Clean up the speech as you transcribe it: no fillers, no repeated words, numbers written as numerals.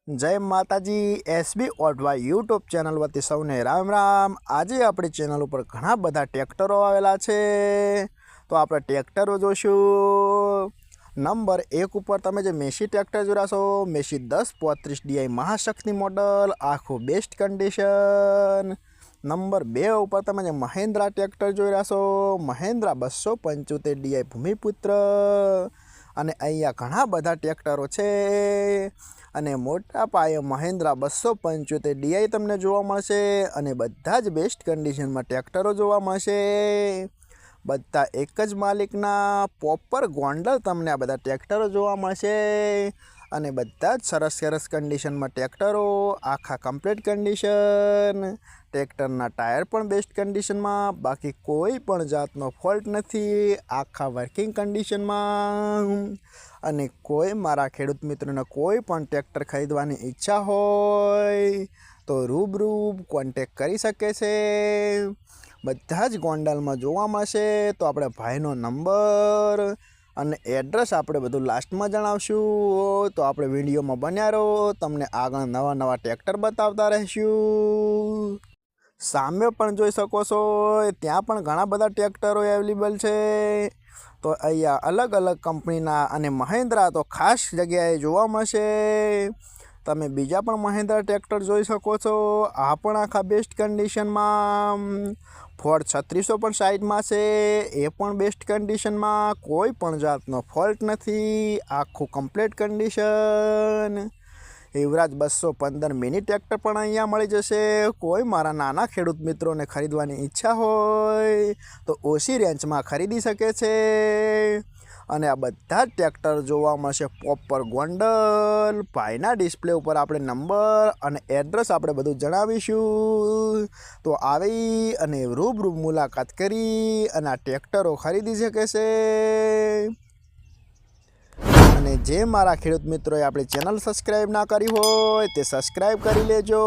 जय माताजी। SB Ottawa YouTube channel वती सौने राम राम। आज अपनी चैनल पर घણા બધા ટ્રેક્ટરો આવેલા છે, તો આપણે ટ્રેક્ટરો જોશું। નંબર 1 ઉપર તમે જે મેસી ટ્રેક્ટર જોરાશો, મેસી 1035 ડીઆઈ મહાશક્તિ મોડલ, આખું બેસ્ટ કન્ડિશન। નંબર 2 ઉપર તમે જે મહિન્દ્રા ટ્રેક્ટર જોરાશો, મહિન્દ્રા 275 ડીઆઈ ભૂમિપુત્ર, અને અહીંયા ઘણા બધા ટ્રેક્ટરો છે અને મોટા પાયે મહિન્દ્રા 275 ડીઆઈ તમને જોવા મળશે અને બધા જ બેસ્ટ કન્ડિશનમાં ટ્રેક્ટરો જોવા મળશે। બધા એક જ માલિકના પ્રોપર ગોંડલ તમને આ બધા ટ્રેક્ટરો જોવા મળશે અને બધા જ સરસ સરસ કન્ડિશનમાં ટ્રેક્ટરો, આખા કમ્પ્લીટ કન્ડિશન। ટ્રેક્ટરના ટાયર પણ બેસ્ટ કન્ડિશનમાં, બાકી કોઈ પણ જાતનો ફોલ્ટ નથી, આખા વર્કિંગ કન્ડિશનમાં। અને કોઈ મારા ખેડૂત મિત્રોને કોઈ પણ ટ્રેક્ટર ખરીદવાની ઈચ્છા હોય તો રૂબરૂ કોન્ટેક કરી શકે છે। બધા જ ગોંડલમાં જોવા મળશે। તો આપણે ભાઈનો નંબર અને એડ્રેસ આપણે બધું લાસ્ટમાં જણાવશું, તો આપણે વિડીયોમાં બન્યા રહો, તમને આગળ નવા નવા ટ્રેક્ટર બતાવતા રહીશું। સામે પણ જોઈ શકો છો, ત્યાં પણ ઘણા બધા ટ્રેક્ટરો અવેલેબલ છે। તો અહીંયા અલગ અલગ કંપનીના અને મહિન્દ્રા તો ખાસ જગ્યાએ જોવા મળશે। તમે બીજા પણ મહિન્દ્રા ટ્રેક્ટર જોઈ શકો છો, આ પણ આખા બેસ્ટ કન્ડિશનમાં। ફોર્ડ 3600 પણ સાઈડમાં છે, એ પણ બેસ્ટ કન્ડિશનમાં, કોઈ પણ જાતનો ફોલ્ટ નથી, આખું કમ્પ્લીટ કન્ડિશન। યુવરાજ 215 મિની ટ્રેક્ટર પણ અહીંયા મળી જશે। કોઈ મારા નાના ખેડૂત મિત્રોને ખરીદવાની ઈચ્છા હોય તો ઓછી રેન્જમાં ખરીદી શકે છે। અને આ બધા જ ટ્રેક્ટર જોવા મળશે પ્રોપર ગોંડલ। ભાઈના ડિસ્પ્લે ઉપર આપણે નંબર અને એડ્રેસ આપણે બધું જણાવીશું, તો આવી અને રૂબરૂ મુલાકાત કરી અને આ ટ્રેક્ટરો ખરીદી શકે છે। અને જે મારા ખેડૂત મિત્રોએ આપણી ચેનલ સબસ્ક્રાઈબ ના કરી હોય તે સબસ્ક્રાઈબ કરી લેજો।